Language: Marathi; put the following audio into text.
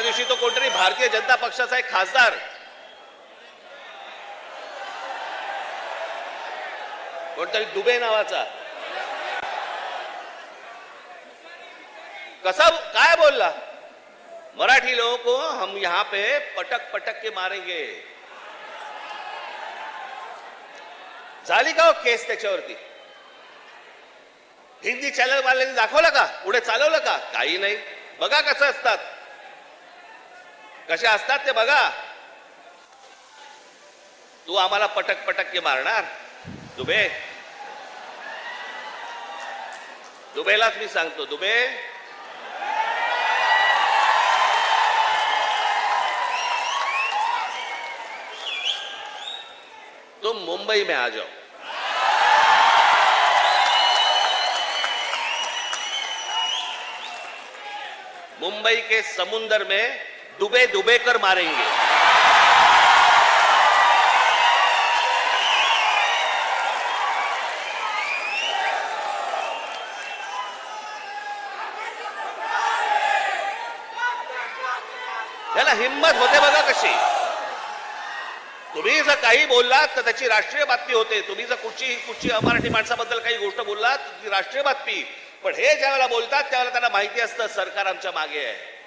दिवशी तो कोणतरी भारतीय जनता पक्षाचा एक खासदार कोणतरी दुबे नावाचा कसा काय बोलला, मराठी लोगों को हम यहां पे पटक पटक के मारेंगे. झाली का हो केस त्याच्यावरती? हिंदी चॅनल वाल्यांनी दाखवलं का? पुढे चालवलं का? काही नाही. बघा कसं असतात, कसे असतात ते बघा. तू आम्हाला पटक पटक के मारणार दुबे? दुबेलाच मी सांगतो, दुबे तुम मुंबई में आ जाओ. मुंबई के समुंदर में डूबे डूबे कर मारेंगे. त्याला हिम्मत होते बघा कशी. तुम्ही जर काही बोललात तर त्याची राष्ट्रीय बातमी होते. तुम्ही जर कुठची अमराठी माणसाबद्दल काही गोष्ट बोललात ती राष्ट्रीय बातमी. पण हे ज्यावेळेला बोलतात त्यावेळेला त्यांना माहिती असतं सरकार आमच्या मागे आहे.